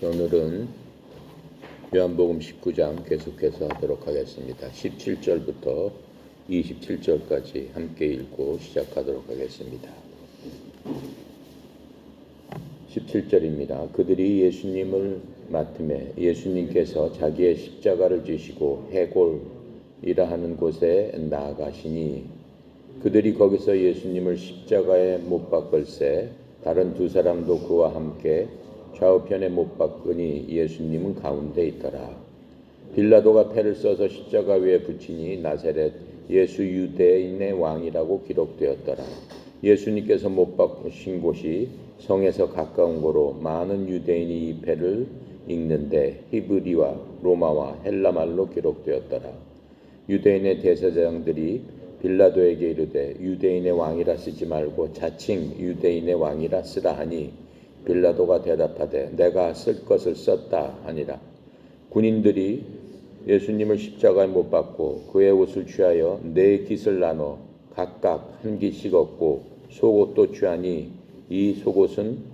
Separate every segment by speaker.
Speaker 1: 오늘은 요한복음 19장 계속해서 하도록 하겠습니다. 17절부터 27절까지 함께 읽고 시작하도록 하겠습니다. 17절입니다. 그들이 예수님을 맡음에 예수님께서 자기의 십자가를 지시고 해골이라 하는 곳에 나아가시니 그들이 거기서 예수님을 십자가에 못 박을새 다른 두 사람도 그와 함께 좌우편에 못 박으니 예수님은 가운데 있더라. 빌라도가 패를 써서 십자가 위에 붙이니 나사렛 예수 유대인의 왕이라고 기록되었더라. 예수님께서 못 박으신 곳이 성에서 가까운 고로 많은 유대인이 이 패를 읽는데 히브리와 로마와 헬라말로 기록되었더라. 유대인의 대제사장들이 빌라도에게 이르되 유대인의 왕이라 쓰지 말고 자칭 유대인의 왕이라 쓰라 하니 빌라도가 대답하되 내가 쓸 것을 썼다 하니라. 군인들이 예수님을 십자가에 못 박고 그의 옷을 취하여 네 깃을 나눠 각각 한 깃씩 얻고 속옷도 취하니 이 속옷은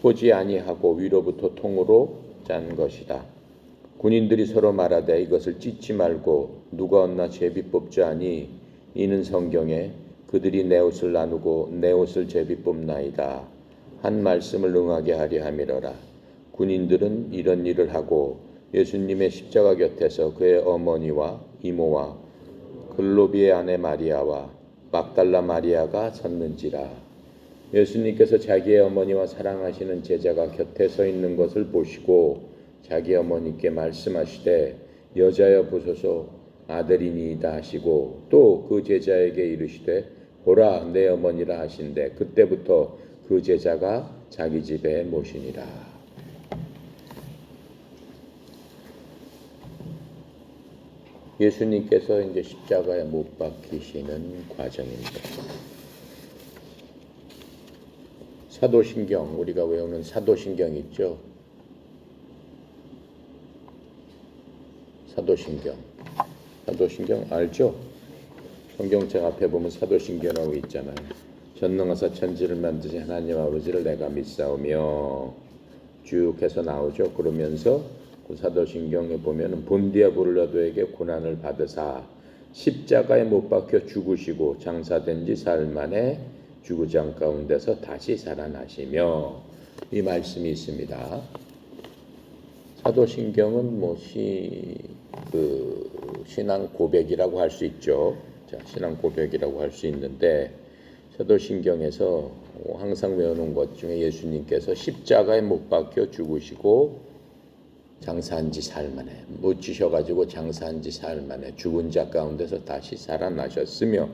Speaker 1: 호지 아니하고 위로부터 통으로 짠 것이다. 군인들이 서로 말하되 이것을 찢지 말고 누가 얻나 제비 뽑자 하니 이는 성경에 그들이 내 옷을 나누고 내 옷을 제비 뽑나이다 한 말씀을 응하게 하려 함이러라. 군인들은 이런 일을 하고 예수님의 십자가 곁에서 그의 어머니와 이모와 글로비의 아내 마리아와 막달라 마리아가 섰는지라. 예수님께서 자기의 어머니와 사랑하시는 제자가 곁에 서 있는 것을 보시고 자기 어머니께 말씀하시되 여자여 보소서 아들이니이다 하시고 또 그 제자에게 이르시되 보라 내 어머니라 하신대 그때부터 그 제자가 자기 집에 모시니라. 예수님께서 이제 십자가에 못 박히시는 과정입니다. 사도신경, 우리가 외우는 사도신경 있죠? 사도신경 알죠? 성경책 앞에 보면 사도신경이라고 있잖아요. 전능하사 천지를 만드신 하나님 아버지를 내가 믿사오며 쭉 해서 나오죠. 그러면서 그 사도신경에 보면은 본디아 불라도에게 고난을 받으사 십자가에 못 박혀 죽으시고 장사된 지 사흘 만에 죽으장 가운데서 다시 살아나시며 이 말씀이 있습니다. 사도신경은 신앙 고백이라고 할 수 있죠. 자, 신앙 고백이라고 할 수 있는데 사도신경에서 항상 외우는 것 중에 예수님께서 십자가에 못 박혀 죽으시고 장사한 지 사흘 만에 묻히셔가지고 장사한 지 사흘 만에 죽은 자 가운데서 다시 살아나셨으며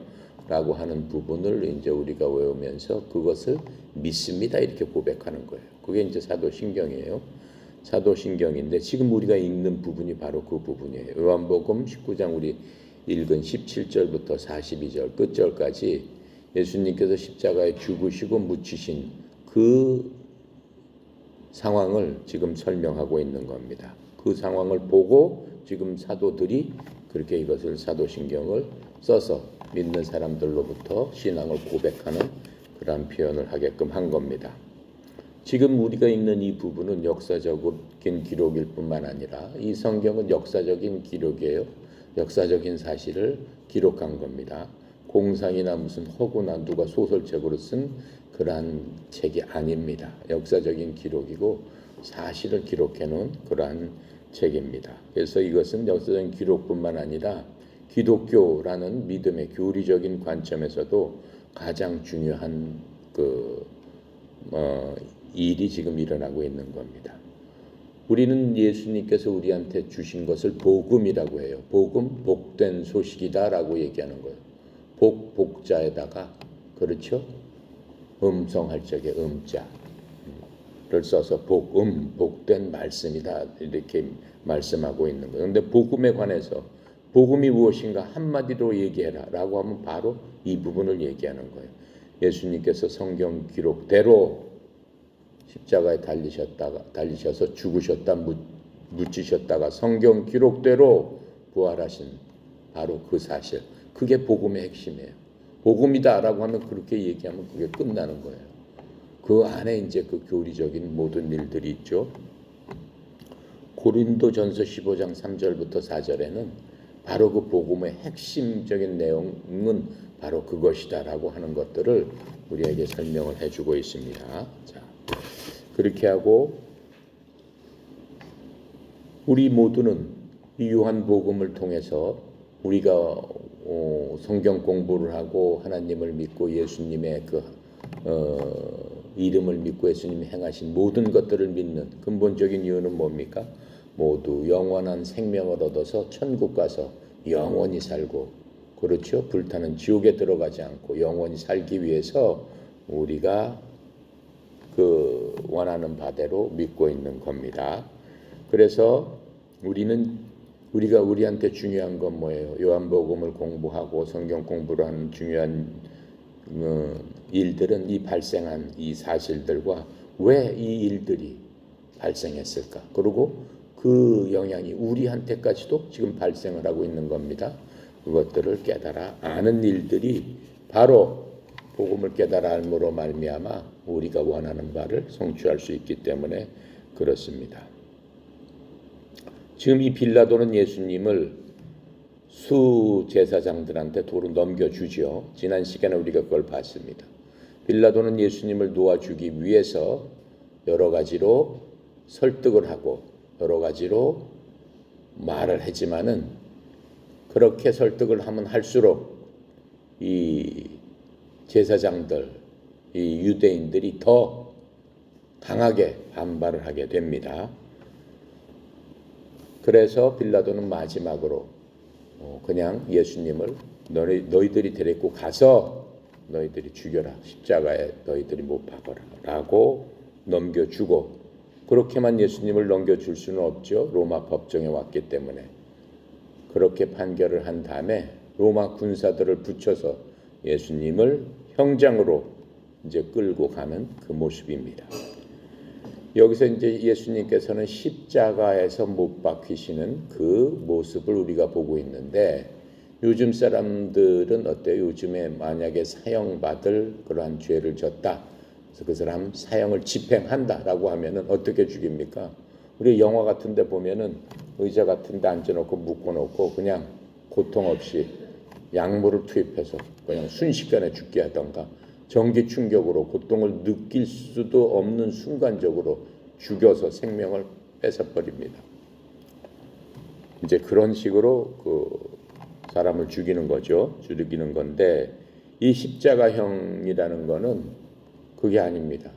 Speaker 1: 라고 하는 부분을 이제 우리가 외우면서 그것을 믿습니다 이렇게 고백하는 거예요. 그게 이제 사도신경이에요. 사도신경인데 지금 우리가 읽는 부분이 바로 그 부분이에요. 요한복음 19장 우리 읽은 17절부터 42절 끝절까지 예수님께서 십자가에 죽으시고 묻히신 그 상황을 지금 설명하고 있는 겁니다. 그 상황을 보고 지금 사도들이 그렇게 이것을 사도신경을 써서 믿는 사람들로부터 신앙을 고백하는 그런 표현을 하게끔 한 겁니다. 지금 우리가 읽는 이 부분은 역사적인 기록일 뿐만 아니라 이 성경은 역사적인 기록이에요. 역사적인 사실을 기록한 겁니다. 공상이나 무슨 허구나 누가 소설책으로 쓴 그러한 책이 아닙니다. 역사적인 기록이고 사실을 기록해 놓은 그러한 책입니다. 그래서 이것은 역사적인 기록뿐만 아니라 기독교라는 믿음의 교리적인 관점에서도 가장 중요한 일이 지금 일어나고 있는 겁니다. 우리는 예수님께서 우리한테 주신 것을 복음이라고 해요. 복음, 복된 소식이다라고 얘기하는 거예요. 복자에다가 그렇죠? 음성할 적에 음자를 써서 복된 말씀이다 이렇게 말씀하고 있는 거예요. 그런데 복음에 관해서 복음이 무엇인가 한마디로 얘기해라 라고 하면 바로 이 부분을 얘기하는 거예요. 예수님께서 성경 기록대로 십자가에 달리셔서 죽으셨다 묻히셨다가 성경 기록대로 부활하신 바로 그 사실, 그게 복음의 핵심이에요. 복음이다라고 하면 그렇게 얘기하면 그게 끝나는 거예요. 그 안에 이제 그 교리적인 모든 일들이 있죠. 고린도전서 15장 3절부터 4절에는 바로 그 복음의 핵심적인 내용은 바로 그것이다라고 하는 것들을 우리에게 설명을 해주고 있습니다. 자, 그렇게 하고 우리 모두는 이 요한복음을 통해서 우리가 성경 공부를 하고 하나님을 믿고 예수님의 그 이름을 믿고 예수님이 행하신 모든 것들을 믿는 근본적인 이유는 뭡니까? 모두 영원한 생명을 얻어서 천국 가서 영원히 살고, 그렇죠? 불타는 지옥에 들어가지 않고 영원히 살기 위해서 우리가 그 원하는 바대로 믿고 있는 겁니다. 그래서 우리한테 중요한 건 뭐예요? 요한복음을 공부하고 성경 공부를 하는 중요한 일들은 이 발생한 이 사실들과 왜 이 일들이 발생했을까? 그리고 그 영향이 우리한테까지도 지금 발생을 하고 있는 겁니다. 그것들을 깨달아 아는 일들이 바로 복음을 깨달아 알므로 말미암아 우리가 원하는 바를 성취할 수 있기 때문에 그렇습니다. 지금 이 빌라도는 예수님을 수제사장들한테 도로 넘겨주죠. 지난 시간에 우리가 그걸 봤습니다. 빌라도는 예수님을 놓아주기 위해서 여러 가지로 설득을 하고 여러 가지로 말을 하지만은 그렇게 설득을 하면 할수록 이 제사장들, 이 유대인들이 더 강하게 반발을 하게 됩니다. 그래서 빌라도는 마지막으로 그냥 예수님을 너희들이 데리고 가서 너희들이 죽여라, 십자가에 너희들이 못 박아라 라고 넘겨주고, 그렇게만 예수님을 넘겨줄 수는 없죠. 로마 법정에 왔기 때문에. 그렇게 판결을 한 다음에 로마 군사들을 붙여서 예수님을 형장으로 이제 끌고 가는 그 모습입니다. 여기서 이제 예수님께서는 십자가에서 못 박히시는 그 모습을 우리가 보고 있는데, 요즘 사람들은 어때요? 요즘에 만약에 사형받을 그러한 죄를 졌다, 그래서 그 사람 사형을 집행한다라고 하면은 어떻게 죽입니까? 우리 영화 같은 데 보면은 의자 같은 데 앉아놓고 묶어놓고 그냥 고통 없이 약물을 투입해서 그냥 순식간에 죽게 하던가, 전기 충격으로 고통을 느낄 수도 없는 순간적으로 죽여서 생명을 뺏어버립니다. 이제 그런 식으로 그 사람을 죽이는 거죠. 죽이는 건데, 이 십자가형이라는 거는 그게 아닙니다.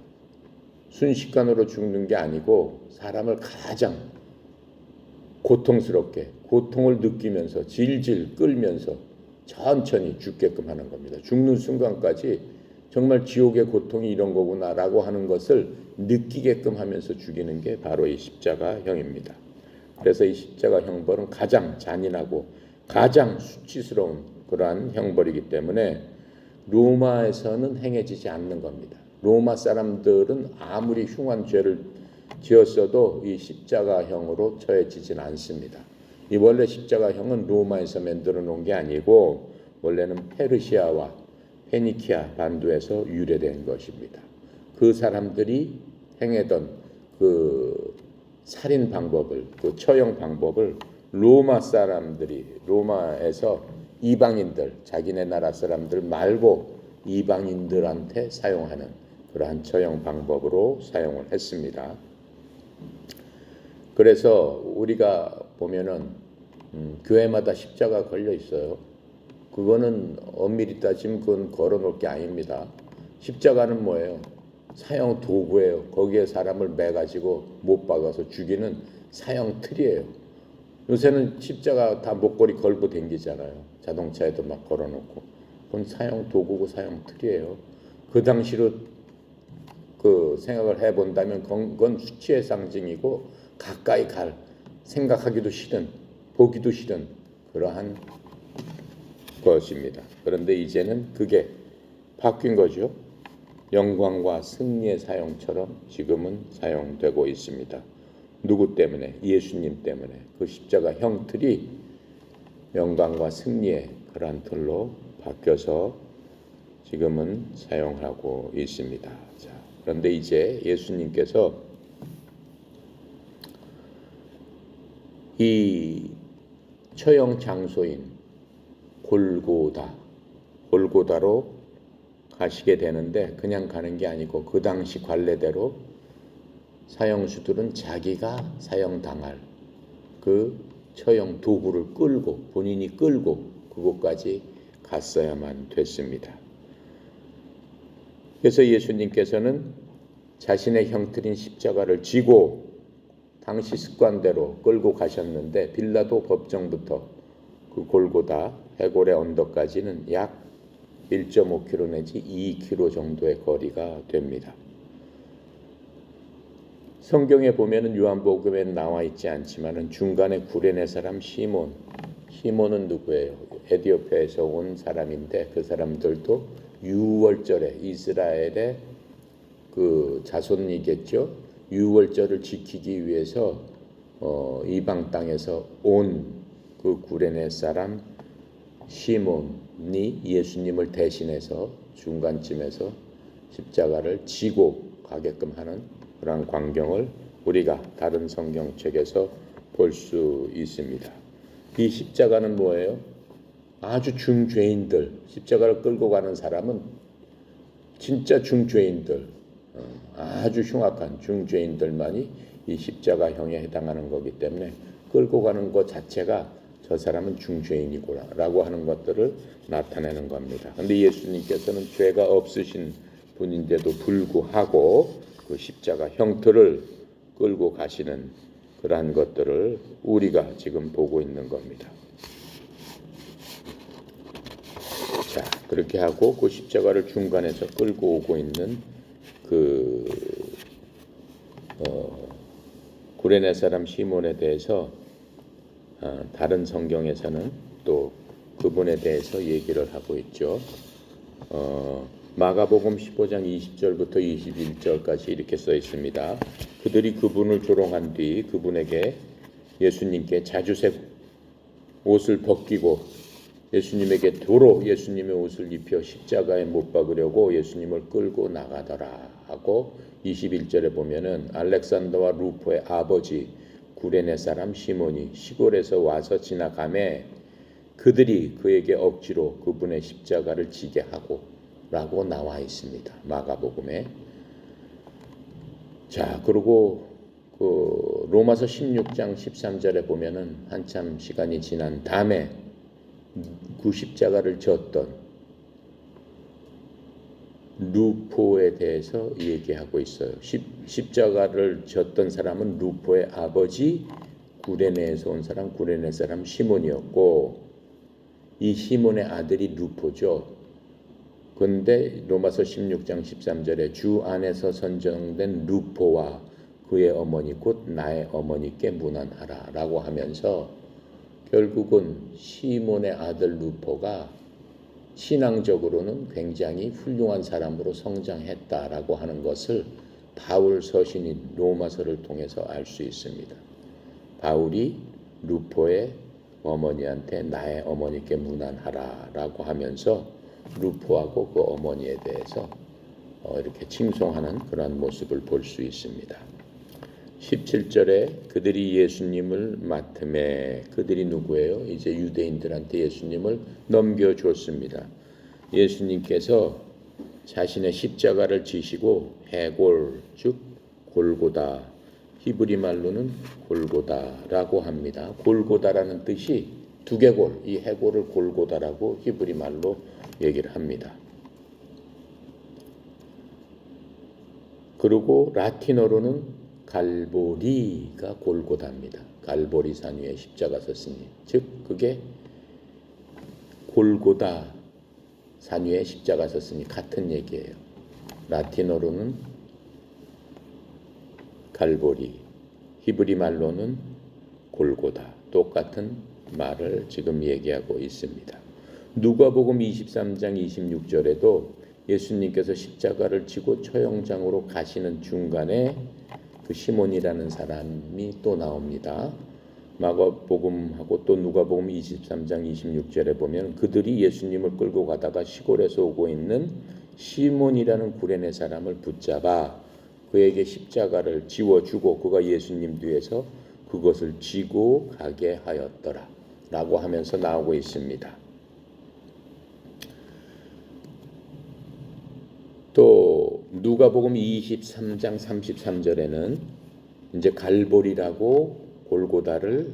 Speaker 1: 순식간으로 죽는 게 아니고 사람을 가장 고통스럽게 고통을 느끼면서 질질 끌면서 천천히 죽게끔 하는 겁니다. 죽는 순간까지 정말 지옥의 고통이 이런 거구나라고 하는 것을 느끼게끔 하면서 죽이는 게 바로 이 십자가형입니다. 그래서 이 십자가 형벌은 가장 잔인하고 가장 수치스러운 그러한 형벌이기 때문에 로마에서는 행해지지 않는 겁니다. 로마 사람들은 아무리 흉한 죄를 지었어도 이 십자가형으로 처해지진 않습니다. 이 원래 십자가형은 로마에서 만들어 놓은 게 아니고 원래는 페르시아와 페니키아 반도에서 유래된 것입니다. 그 사람들이 행했던 그 살인 방법을, 그 처형 방법을 로마 사람들이, 로마에서 이방인들, 자기네 나라 사람들 말고 이방인들한테 사용하는 그러한 처형 방법으로 사용을 했습니다. 그래서 우리가 보면은 교회마다 십자가 걸려 있어요. 그거는 엄밀히 따지면 그건 걸어놓을 게 아닙니다. 십자가는 뭐예요? 사형 도구예요. 거기에 사람을 매가지고 못 박아서 죽이는 사형 틀이에요. 요새는 십자가 다 목걸이 걸고 댕기잖아요. 자동차에도 막 걸어놓고. 그건 사형 도구고 사형 틀이에요. 그 당시로 그 생각을 해본다면 그건 수치의 상징이고 가까이 갈 생각하기도 싫은, 보기도 싫은 그러한 것입니다. 그런데 이제는 그게 바뀐 거죠. 영광과 승리의 사용처럼 지금은 사용되고 있습니다. 누구 때문에? 예수님 때문에. 그 십자가 형틀이 영광과 승리의 그러한 틀로 바뀌어서 지금은 사용하고 있습니다. 자, 그런데 이제 예수님께서 이 처형 장소인 골고다로 가시게 되는데 그냥 가는 게 아니고 그 당시 관례대로 사형수들은 자기가 사형당할 그 처형 도구를 끌고 본인이 끌고 그곳까지 갔어야만 됐습니다. 그래서 예수님께서는 자신의 형틀인 십자가를 지고 당시 습관대로 끌고 가셨는데 빌라도 법정부터 그 골고다 해골의 언덕까지는 약 1.5km 내지 2km 정도의 거리가 됩니다. 성경에 보면은 요한복음에 나와 있지 않지만은 중간에 구레네 사람 시몬은 누구예요? 에티오피아에서 온 사람인데 그 사람들도 유월절에 이스라엘의 그 자손이겠죠. 유월절을 지키기 위해서 이방 땅에서 온 그 구레네 사람 시몬이 예수님을 대신해서 중간쯤에서 십자가를 지고 가게끔 하는 그런 광경을 우리가 다른 성경책에서 볼 수 있습니다. 이 십자가는 뭐예요? 아주 중죄인들, 십자가를 끌고 가는 사람은 진짜 중죄인들, 아주 흉악한 중죄인들만이 이 십자가형에 해당하는 거기 때문에 끌고 가는 것 자체가 저 사람은 중죄인이구나 라고 하는 것들을 나타내는 겁니다. 그런데 예수님께서는 죄가 없으신 분인데도 불구하고 그 십자가 형틀을 끌고 가시는 그러한 것들을 우리가 지금 보고 있는 겁니다. 자, 그렇게 하고 그 십자가를 중간에서 끌고 오고 있는 그 구레네 사람 시몬에 대해서 다른 성경에서는 또 그분에 대해서 얘기를 하고 있죠. 마가복음 15장 20절부터 21절까지 이렇게 써 있습니다. 그들이 그분을 조롱한 뒤 그분에게 예수님께 자주색 옷을 벗기고 예수님에게 도로 예수님의 옷을 입혀 십자가에 못 박으려고 예수님을 끌고 나가더라 하고 21절에 보면은 알렉산더와 루포의 아버지 구레네 사람 시몬이 시골에서 와서 지나가매 그들이 그에게 억지로 그분의 십자가를 지게 하고 라고 나와 있습니다. 마가복음에. 자, 그리고 그 로마서 16장 13절에 보면은 한참 시간이 지난 다음에 그 십자가를 졌던 루포에 대해서 얘기하고 있어요. 십자가를 졌던 사람은 루포의 아버지 구레네에서 온 사람 구레네 사람 시몬이었고 이 시몬의 아들이 루포죠. 그런데 로마서 16장 13절에 주 안에서 선정된 루포와 그의 어머니 곧 나의 어머니께 문안하라 라고 하면서 결국은 시몬의 아들 루포가 신앙적으로는 굉장히 훌륭한 사람으로 성장했다라고 하는 것을 바울 서신인 로마서를 통해서 알 수 있습니다. 바울이 루포의 어머니한테 나의 어머니께 문안하라라고 하면서 루포하고 그 어머니에 대해서 이렇게 칭송하는 그런 모습을 볼 수 있습니다. 17절에 그들이 예수님을 맡음에 그들이 누구예요? 이제 유대인들한테 예수님을 넘겨줬습니다. 예수님께서 자신의 십자가를 지시고 해골 즉 골고다 히브리 말로는 골고다라고 합니다. 골고다라는 뜻이 두개골 이 해골을 골고다라고 히브리 말로 얘기를 합니다. 그리고 라틴어로는 갈보리가 골고다입니다. 갈보리 산 위에 십자가 섰으니 즉 그게 골고다 산 위에 십자가 섰으니 같은 얘기예요. 라틴어로는 갈보리, 히브리 말로는 골고다 똑같은 말을 지금 얘기하고 있습니다. 누가복음 23장 26절에도 예수님께서 십자가를 지고 처형장으로 가시는 중간에 그 시몬이라는 사람이 또 나옵니다. 마가복음하고 또 누가복음 23장 26절에 보면 그들이 예수님을 끌고 가다가 시골에서 오고 있는 시몬이라는 구레네 사람을 붙잡아 그에게 십자가를 지워주고 그가 예수님 뒤에서 그것을 지고 가게 하였더라 라고 하면서 나오고 있습니다. 또 누가복음 23장 33절에는 이제 갈보리라고 골고다를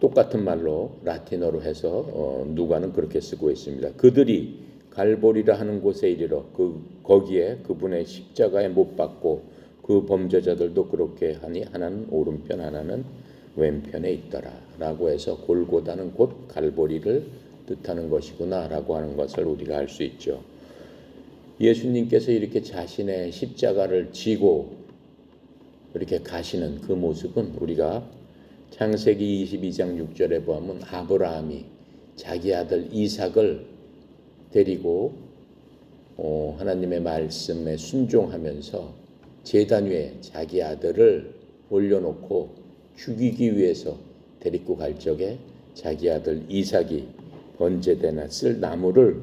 Speaker 1: 똑같은 말로 라틴어로 해서 누가는 그렇게 쓰고 있습니다. 그들이 갈보리라 하는 곳에 이르러 거기에 그분의 십자가에 못 박고 그 범죄자들도 그렇게 하니 하나는 오른편 하나는 왼편에 있더라 라고 해서 골고다는 곧 갈보리를 뜻하는 것이구나 라고 하는 것을 우리가 알 수 있죠. 예수님께서 이렇게 자신의 십자가를 지고 이렇게 가시는 그 모습은 우리가 창세기 22장 6절에 보면 아브라함이 자기 아들 이삭을 데리고 하나님의 말씀에 순종하면서 제단 위에 자기 아들을 올려놓고 죽이기 위해서 데리고 갈 적에 자기 아들 이삭이 번제되나 쓸 나무를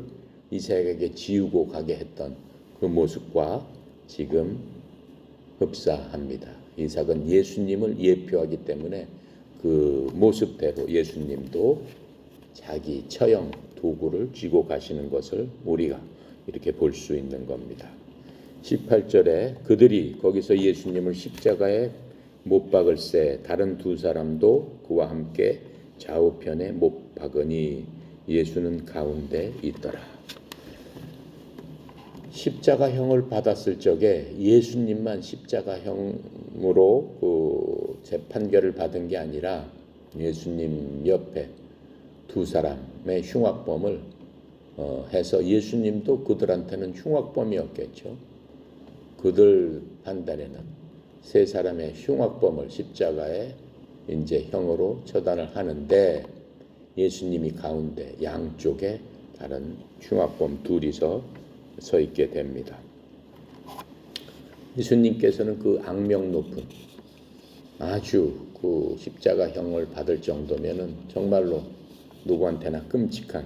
Speaker 1: 이삭에게 지우고 가게 했던 그 모습과 지금 흡사합니다. 이삭은 예수님을 예표하기 때문에 그 모습대로 예수님도 자기 처형 도구를 쥐고 가시는 것을 우리가 이렇게 볼 수 있는 겁니다. 18절에 그들이 거기서 예수님을 십자가에 못 박을새 다른 두 사람도 그와 함께 좌우편에 못 박으니 예수는 가운데 있더라. 십자가형을 받았을 적에 예수님만 십자가형으로 그 재판결을 받은 게 아니라 예수님 옆에 두 사람의 흉악범을 해서 예수님도 그들한테는 흉악범이었겠죠. 그들 판단에는 세 사람의 흉악범을 십자가에 이제 형으로 처단을 하는데 예수님이 가운데 양쪽에 다른 흉악범 둘이서 서 있게 됩니다. 예수님께서는 그 악명 높은 아주 그 십자가형을 받을 정도면은 정말로 누구한테나 끔찍한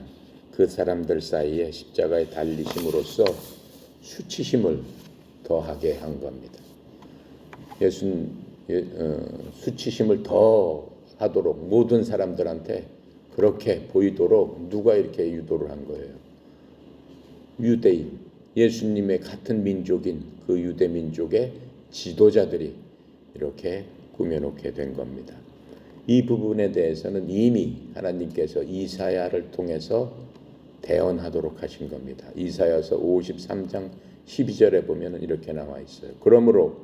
Speaker 1: 그 사람들 사이에 십자가에 달리심으로써 수치심을 더하게 한 겁니다. 수치심을 더 하도록 모든 사람들한테 그렇게 보이도록 누가 이렇게 유도를 한 거예요. 유대인, 예수님의 같은 민족인 그 유대 민족의 지도자들이 이렇게 꾸며놓게 된 겁니다. 이 부분에 대해서는 이미 하나님께서 이사야를 통해서 대언하도록 하신 겁니다. 이사야서 53장 12절에 보면 이렇게 나와 있어요. 그러므로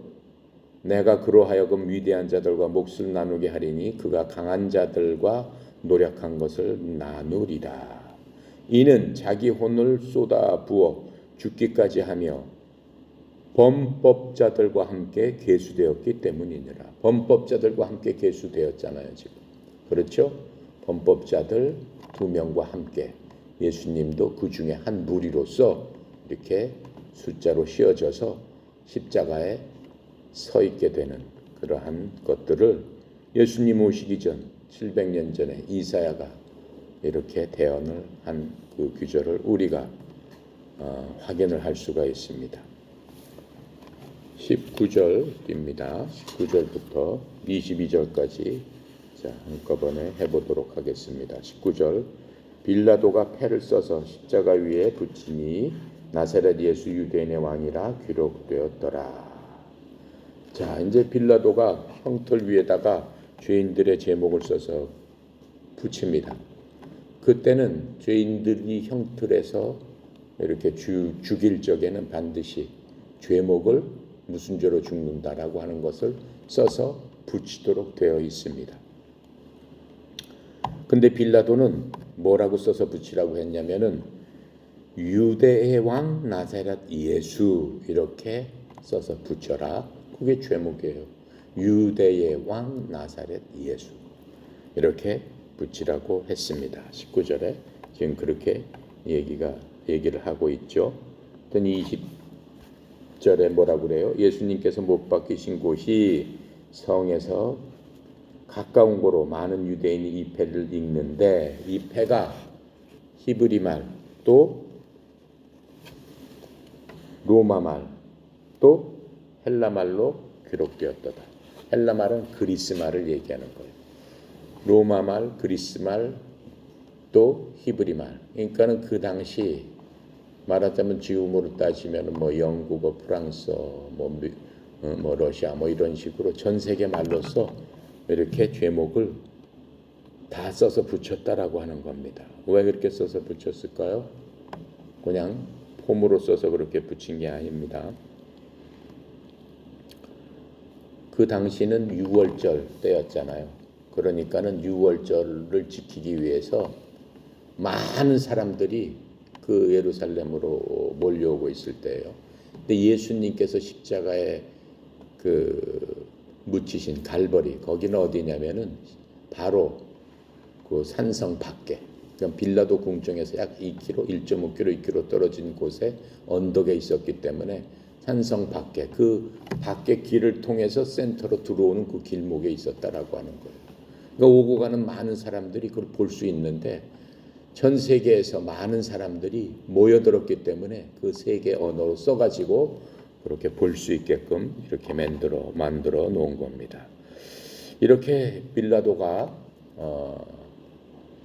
Speaker 1: 내가 그로 하여금 위대한 자들과 몫을 나누게 하리니 그가 강한 자들과 노력한 것을 나누리라. 이는 자기 혼을 쏟아 부어 죽기까지 하며 범법자들과 함께 계수되었기 때문이니라. 범법자들과 함께 계수되었잖아요, 지금. 그렇죠? 범법자들 2명과 함께 예수님도 그 중에 한 무리로서 이렇게 숫자로 씌어져서 십자가에 서 있게 되는 그러한 것들을 예수님 오시기 전 700년 전에 이사야가 이렇게 대언을 한 그 구절을 우리가 확인을 할 수가 있습니다. 19절입니다. 19절부터 22절까지 자, 한꺼번에 해보도록 하겠습니다. 19절 빌라도가 패를 써서 십자가 위에 붙이니 나사렛 예수 유대인의 왕이라 기록되었더라. 자, 이제 빌라도가 형틀 위에다가 죄인들의 제목을 써서 붙입니다. 그때는 죄인들이 형틀에서 이렇게 죽일 적에는 반드시 죄목을 무슨 죄로 죽는다라고 하는 것을 써서 붙이도록 되어 있습니다. 근데 빌라도는 뭐라고 써서 붙이라고 했냐면은 유대의 왕 나사렛 예수 이렇게 써서 붙여라. 그게 죄목이에요. 유대의 왕 나사렛 예수 이렇게 붙이라고 했습니다. 19절에 지금 그렇게 얘기를 하고 있죠. 20절에 뭐라고 그래요? 예수님께서 못 박히신 곳이 성에서 가까운 곳으로 많은 유대인이 이 패를 읽는데 이 패가 히브리말 또 로마말 또 헬라말로 기록되었다. 헬라 말은 그리스 말을 얘기하는 거예요. 로마 말, 그리스 말, 또 히브리 말. 그러니까는 그 당시 말하자면 지금으로 따지면 뭐 영국어, 프랑스어, 뭐 러시아 뭐 이런 식으로 전 세계 말로서 이렇게 제목을 다 써서 붙였다라고 하는 겁니다. 왜 그렇게 써서 붙였을까요? 그냥 폼으로 써서 그렇게 붙인 게 아닙니다. 그 당시는 6월절 때였잖아요. 그러니까는 6월절을 지키기 위해서 많은 사람들이 그 예루살렘으로 몰려오고 있을 때예요. 근데 예수님께서 십자가에 그 묻히신 갈보리, 거기는 어디냐면은 바로 그 산성 밖에, 그러니까 빌라도 궁정에서 약 2km, 1.5km, 2km 떨어진 곳에 언덕에 있었기 때문에 산성 밖에, 그 밖에 길을 통해서 센터로 들어오는 그 길목에 있었다라고 하는 거예요. 그러니까 오고 가는 많은 사람들이 그걸 볼 수 있는데 전 세계에서 많은 사람들이 모여들었기 때문에 그 세계 언어로 써가지고 그렇게 볼 수 있게끔 이렇게 만들어 놓은 겁니다. 이렇게 빌라도가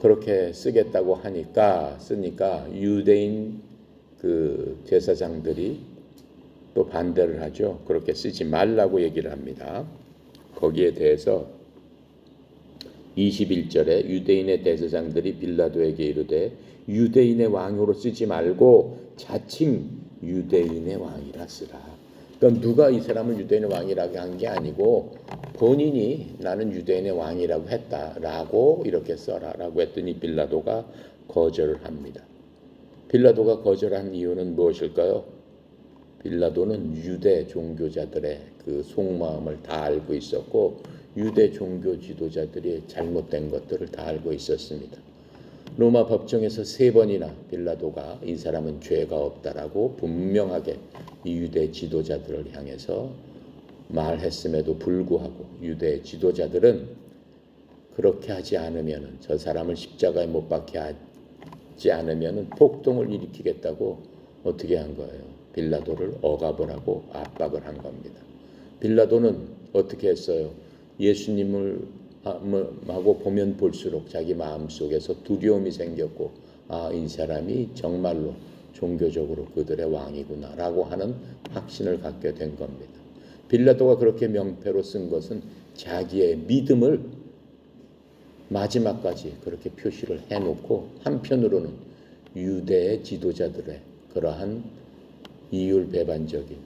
Speaker 1: 그렇게 쓰겠다고 쓰니까 유대인 그 제사장들이 또 반대를 하죠. 그렇게 쓰지 말라고 얘기를 합니다. 거기에 대해서 21절에 유대인의 대제사장들이 빌라도에게 이르되 유대인의 왕으로 쓰지 말고 자칭 유대인의 왕이라 쓰라. 그러니까 누가 이 사람을 유대인의 왕이라고 한 게 아니고 본인이 나는 유대인의 왕이라고 했다라고 이렇게 써라라고 했더니 빌라도가 거절을 합니다. 빌라도가 거절한 이유는 무엇일까요? 빌라도는 유대 종교자들의 그 속마음을 다 알고 있었고 유대 종교 지도자들이 잘못된 것들을 다 알고 있었습니다. 로마 법정에서 3번이나 빌라도가 이 사람은 죄가 없다라고 분명하게 이 유대 지도자들을 향해서 말했음에도 불구하고 유대 지도자들은 그렇게 하지 않으면 저 사람을 십자가에 못 박게 하지 않으면 폭동을 일으키겠다고 어떻게 한 거예요? 빌라도를 억압을 하고 압박을 한 겁니다. 빌라도는 어떻게 했어요? 예수님을 하고 보면 볼수록 자기 마음속에서 두려움이 생겼고 이 사람이 정말로 종교적으로 그들의 왕이구나라고 하는 확신을 갖게 된 겁니다. 빌라도가 그렇게 명패로 쓴 것은 자기의 믿음을 마지막까지 그렇게 표시를 해놓고 한편으로는 유대의 지도자들의 그러한 이율배반적인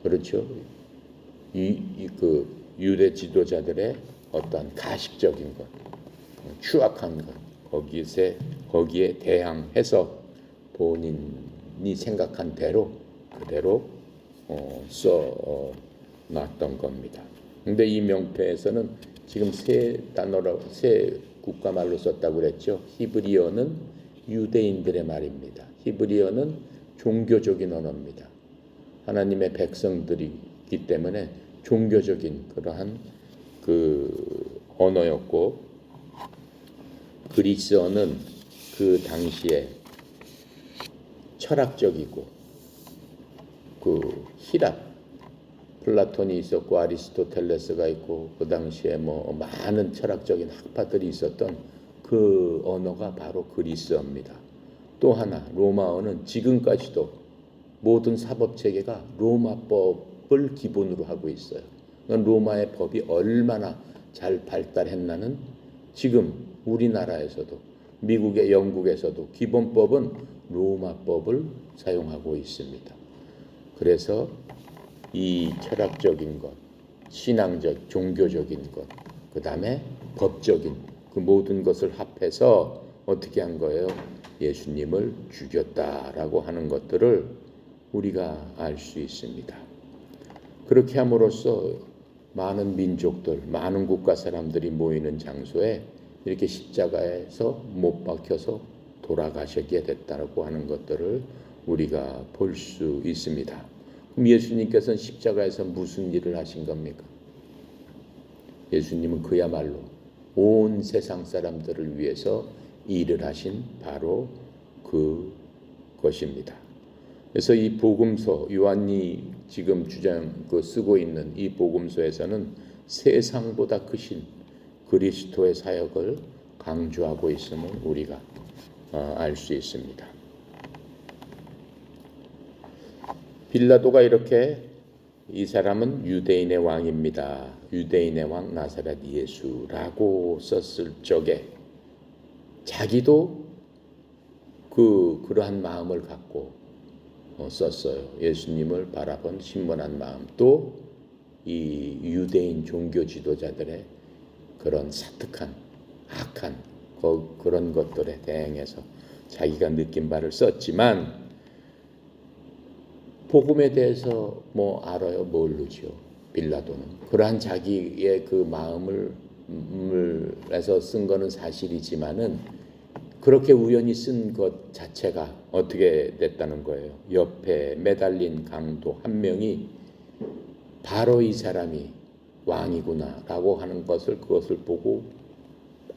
Speaker 1: 그렇죠. 그 유대 지도자들의 어떤 가식적인 것, 추악한 것, 거기에 대항해서 본인이 생각한 대로 그대로 써놨던 겁니다. 근데 이 명패에서는 지금 세 국가말로 썼다고 그랬죠. 히브리어는 유대인들의 말입니다. 히브리어는 종교적인 언어입니다. 하나님의 백성들이기 때문에 종교적인 그러한 그 언어였고 그리스어는 그 당시에 철학적이고 그 히랍 플라톤이 있었고 아리스토텔레스가 있고 그 당시에 뭐 많은 철학적인 학파들이 있었던 그 언어가 바로 그리스어입니다. 또 하나 로마어는 지금까지도 모든 사법체계가 로마법을 기본으로 하고 있어요. 로마의 법이 얼마나 잘 발달했나는 지금 우리나라에서도 미국의 영국에서도 기본법은 로마법을 사용하고 있습니다. 그래서 이 철학적인 것, 신앙적, 종교적인 것, 그 다음에 법적인 그 모든 것을 합해서 어떻게 한 거예요? 예수님을 죽였다라고 하는 것들을 우리가 알 수 있습니다. 그렇게 함으로써 많은 민족들, 많은 국가 사람들이 모이는 장소에 이렇게 십자가에서 못 박혀서 돌아가시게 됐다고 하는 것들을 우리가 볼 수 있습니다. 그럼 예수님께서는 십자가에서 무슨 일을 하신 겁니까? 예수님은 그야말로 온 세상 사람들을 위해서 일을 하신 바로 그 것입니다. 그래서 이 복음서 요한이 지금 쓰고 있는 이 복음서에서는 세상보다 크신 그리스도의 사역을 강조하고 있음을 우리가 알 수 있습니다. 빌라도가 이렇게 이 사람은 유대인의 왕입니다. 유대인의 왕 나사렛 예수라고 썼을 적에 자기도 그러한 마음을 갖고 썼어요. 예수님을 바라본 신문한 마음, 또 이 유대인 종교 지도자들의 그런 사특한 악한 그런 것들에 대응해서 자기가 느낀 바를 썼지만 복음에 대해서 뭐 알아요? 모르죠. 빌라도는 그러한 자기의 그 마음을 해서 쓴 거는 사실이지만은 그렇게 우연히 쓴 것 자체가 어떻게 됐다는 거예요. 옆에 매달린 강도 한 명이 바로 이 사람이 왕이구나라고 하는 그것을 보고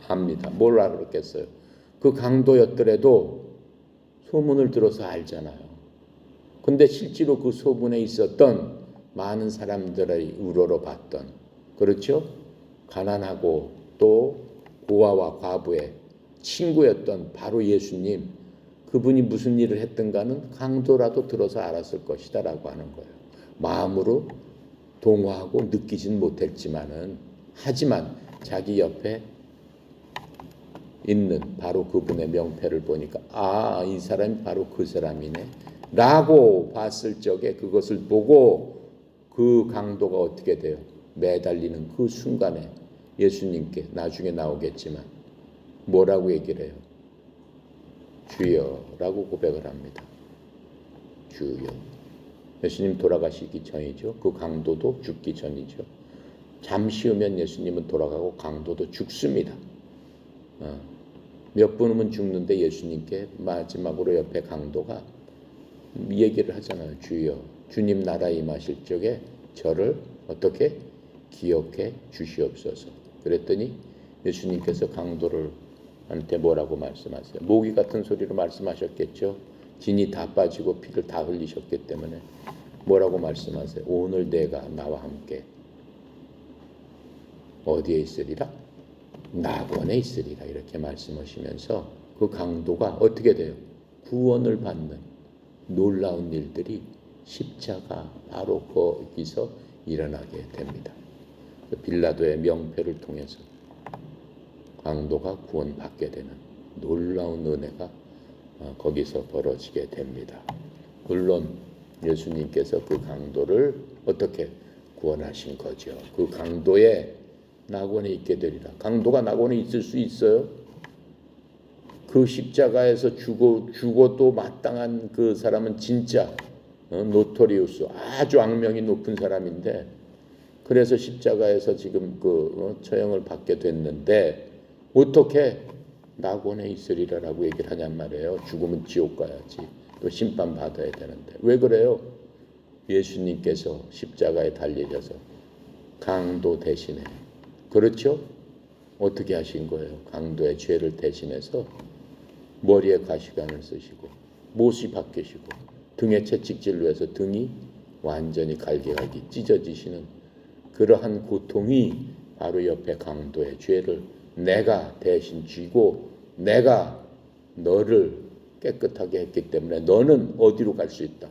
Speaker 1: 압니다. 뭘 알았겠어요? 그 강도였더라도 소문을 들어서 알잖아요. 근데 실제로 그 소문에 있었던 많은 사람들의 우러러봤던, 그렇죠? 가난하고 또 고아와 과부의 친구였던 바로 예수님, 그분이 무슨 일을 했던가는 강도라도 들어서 알았을 것이다 라고 하는 거예요. 마음으로 동화하고 느끼진 못했지만은, 하지만 자기 옆에 있는 바로 그분의 명패를 보니까 이 사람이 바로 그 사람이네 라고 봤을 적에 그것을 보고 그 강도가 어떻게 돼요? 매달리는 그 순간에 예수님께 나중에 나오겠지만 뭐라고 얘기를 해요? 주여라고 고백을 합니다. 주여. 예수님 돌아가시기 전이죠. 그 강도도 죽기 전이죠. 잠시 후면 예수님은 돌아가고 강도도 죽습니다. 몇 분 후면 죽는데 예수님께 마지막으로 옆에 강도가 얘기를 하잖아요. 주여, 주님 나라 임하실 적에 저를 어떻게 기억해 주시옵소서. 그랬더니 예수님께서 강도를 한테 뭐라고 말씀하세요? 모기 같은 소리로 말씀하셨겠죠. 진이 다 빠지고 피를 다 흘리셨기 때문에 뭐라고 말씀하세요? 오늘 내가 나와 함께 어디에 있으리라? 낙원에 있으리라. 이렇게 말씀하시면서 그 강도가 어떻게 돼요? 구원을 받는 놀라운 일들이 십자가 바로 거기서 일어나게 됩니다. 빌라도의 명패를 통해서 강도가 구원받게 되는 놀라운 은혜가 거기서 벌어지게 됩니다. 물론 예수님께서 그 강도를 어떻게 구원하신 거죠. 그 강도의 낙원에 있게 되리라. 강도가 낙원에 있을 수 있어요? 그 십자가에서 죽어도 마땅한 그 사람은 진짜 노토리우스, 아주 악명이 높은 사람인데, 그래서 십자가에서 지금 처형을 받게 됐는데 어떻게 낙원에 있으리라라고 얘기를 하냔 말이에요. 죽으면 지옥 가야지, 또 심판 받아야 되는데. 왜 그래요? 예수님께서 십자가에 달리셔서 강도 대신에, 그렇죠? 어떻게 하신 거예요? 강도의 죄를 대신해서 머리에 가시관을 쓰시고 못이 박히시고 등에 채찍질로 해서 등이 완전히 갈기갈기 찢어지시는 그러한 고통이 바로 옆에 강도의 죄를 내가 대신 쥐고 내가 너를 깨끗하게 했기 때문에 너는 어디로 갈 수 있다?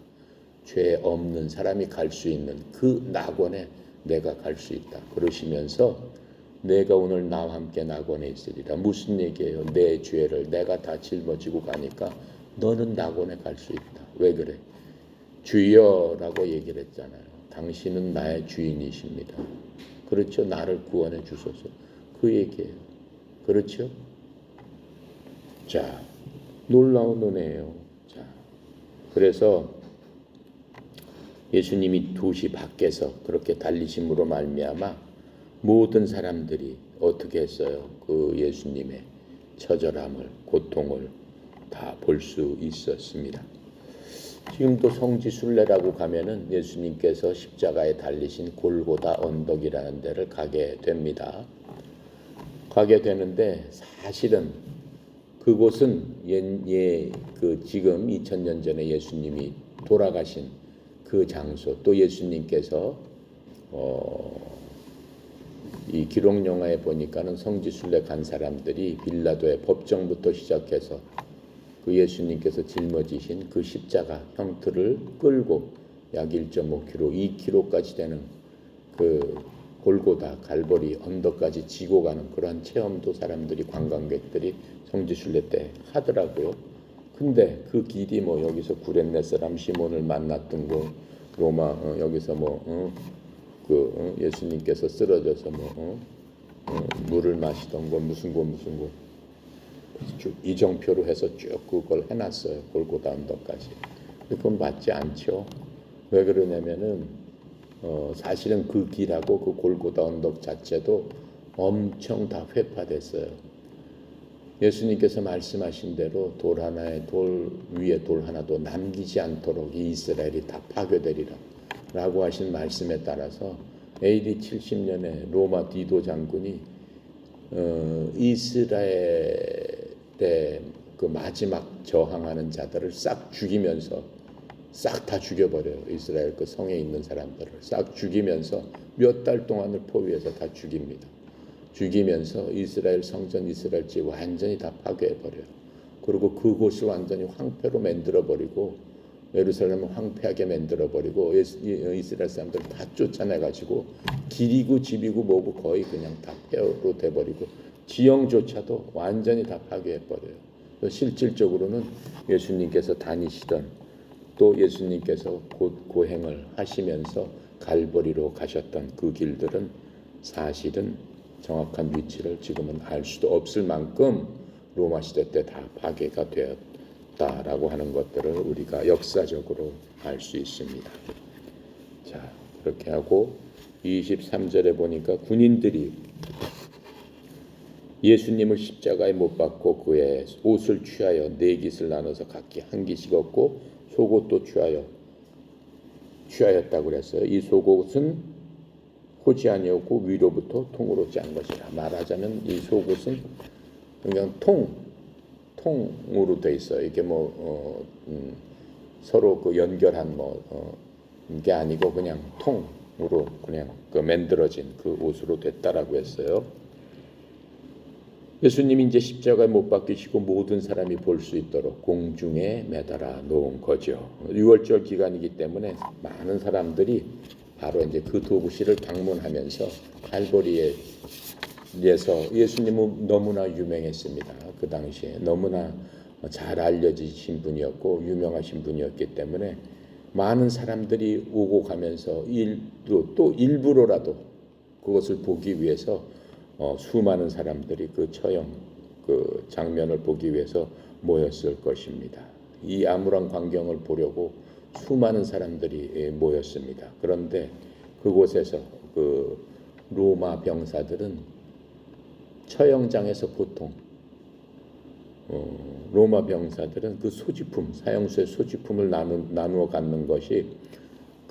Speaker 1: 죄 없는 사람이 갈 수 있는 그 낙원에 내가 갈 수 있다. 그러시면서 내가 오늘 나와 함께 낙원에 있으리라. 무슨 얘기예요? 내 죄를 내가 다 짊어지고 가니까 너는 낙원에 갈 수 있다. 왜 그래? 주여라고 얘기를 했잖아요. 당신은 나의 주인이십니다. 그렇죠? 나를 구원해 주소서. 그 얘기예요. 그렇죠? 자, 놀라운 은혜예요. 자, 그래서 예수님이 도시 밖에서 그렇게 달리심으로 말미암아 모든 사람들이 어떻게 했어요? 그 예수님의 처절함을, 고통을 다 볼 수 있었습니다. 지금도 성지 순례라고 가면은 예수님께서 십자가에 달리신 골고다 언덕이라는 데를 가게 됩니다. 가게 되는데 사실은 그곳은 지금 2000년 전에 예수님이 돌아가신 그 장소, 또 예수님께서 이 기록 영화에 보니까는 성지순례 간 사람들이 빌라도의 법정부터 시작해서 그 예수님께서 짊어지신 그 십자가 형틀을 끌고 약 1.5km, 2km까지 되는 그 골고다 갈보리 언덕까지 지고 가는 그러한 체험도 사람들이, 관광객들이 성지순례 때 하더라고요. 근데 그 길이 뭐 여기서 구레네 사람 시몬을 만났던 곳, 로마 여기서 예수님께서 쓰러져서 물을 마시던 곳, 무슨 곳 쭉 이정표로 해서 쭉 그걸 해놨어요. 골고다 언덕까지. 그건 맞지 않죠. 왜 그러냐면은 사실은 그 길하고 그 골고다 언덕 자체도 엄청 다 회파됐어요. 예수님께서 말씀하신 대로 돌 위에 돌 하나도 남기지 않도록 이 이스라엘이 다 파괴되리라 라고 하신 말씀에 따라서 AD 70년에 로마 디도 장군이 이스라엘의 그 마지막 저항하는 자들을 싹 죽이면서 싹 다 죽여버려요. 이스라엘 그 성에 있는 사람들을 싹 죽이면서 몇 달 동안을 포위해서 다 죽입니다. 죽이면서 이스라엘 성전, 이스라엘 집 완전히 다 파괴해버려요. 그리고 그곳을 완전히 황폐로 만들어버리고 예루살렘을 황폐하게 만들어버리고 이스라엘 사람들을 다 쫓아내가지고 길이고 집이고 뭐고 거의 그냥 다 폐허로 돼버리고 지형조차도 완전히 다 파괴해버려요. 실질적으로는 예수님께서 다니시던 또 예수님께서 곧 고행을 하시면서 갈보리로 가셨던 그 길들은 사실은 정확한 위치를 지금은 알 수도 없을 만큼 로마 시대 때 다 파괴가 되었다라고 하는 것들을 우리가 역사적으로 알 수 있습니다. 자, 그렇게 하고 23절에 보니까 군인들이 예수님을 십자가에 못 박고 그의 옷을 취하여 네 깃을 나눠서 각기 한 깃씩 얻고 속옷도 취하였다고 그랬어요. 이 속옷은 호지 아니었고 위로부터 통으로 짠 것이라. 말하자면 이 속옷은 그냥 통으로 돼 있어요. 이게 서로 그 연결한 게 아니고 그냥 통으로 그냥 그 만들어진 그 옷으로 됐다라고 했어요. 예수님이 이제 십자가에 못 박히시고 모든 사람이 볼 수 있도록 공중에 매달아 놓은 거죠. 6월절 기간이기 때문에 많은 사람들이 바로 이제 그 도구실을 방문하면서 갈보리에서 예수님은 너무나 유명했습니다. 그 당시에 너무나 잘 알려지신 분이었고 유명하신 분이었기 때문에 많은 사람들이 오고 가면서 또 일부러라도 그것을 보기 위해서 수많은 사람들이 그 처형 그 장면을 보기 위해서 모였을 것입니다. 이 암울한 광경을 보려고 수많은 사람들이 모였습니다. 그런데 그곳에서 그 로마 병사들은 처형장에서 보통 로마 병사들은 그 소지품, 사형수의 소지품을 나누어 갖는 것이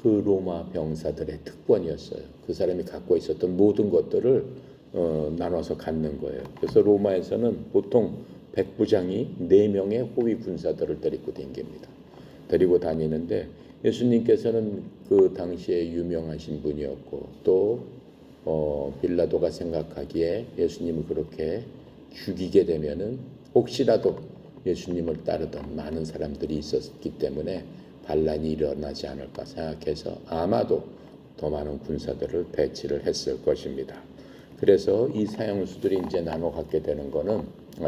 Speaker 1: 그 로마 병사들의 특권이었어요. 그 사람이 갖고 있었던 모든 것들을 나눠서 갖는 거예요. 그래서 로마에서는 보통 백부장이 4명의 호위 군사들을 데리고 다니는데 예수님께서는 그 당시에 유명하신 분이었고 또 빌라도가 생각하기에 예수님을 그렇게 죽이게 되면은 혹시라도 예수님을 따르던 많은 사람들이 있었기 때문에 반란이 일어나지 않을까 생각해서 아마도 더 많은 군사들을 배치를 했을 것입니다. 그래서 이 사형수들이 이제 나눠 갖게 되는 거는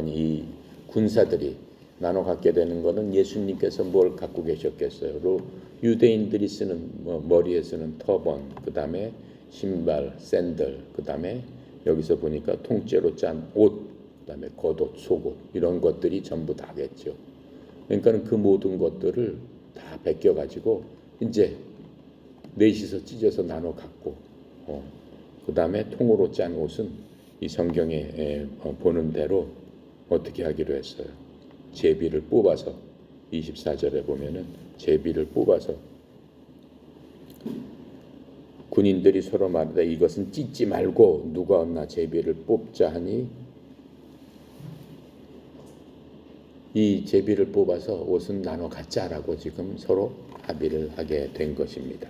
Speaker 1: 이 군사들이 나눠 갖게 되는 거는 예수님께서 뭘 갖고 계셨겠어요? 유대인들이 쓰는 머리에 쓰는 터번, 그 다음에 신발, 샌들, 그 다음에 여기서 보니까 통째로 짠 옷, 그 다음에 겉옷, 속옷 이런 것들이 전부 다겠죠. 그러니까 그 모든 것들을 다 베껴가지고 이제 넷이서 찢어서 나눠 갖고 그 다음에 통으로 짠 옷은 이 성경에 보는 대로 어떻게 하기로 했어요? 제비를 뽑아서 24절에 보면은 제비를 뽑아서 군인들이 서로 말하되 이것은 찢지 말고 누가 없나 제비를 뽑자 하니 이 제비를 뽑아서 옷은 나눠 갖자라고 지금 서로 합의를 하게 된 것입니다.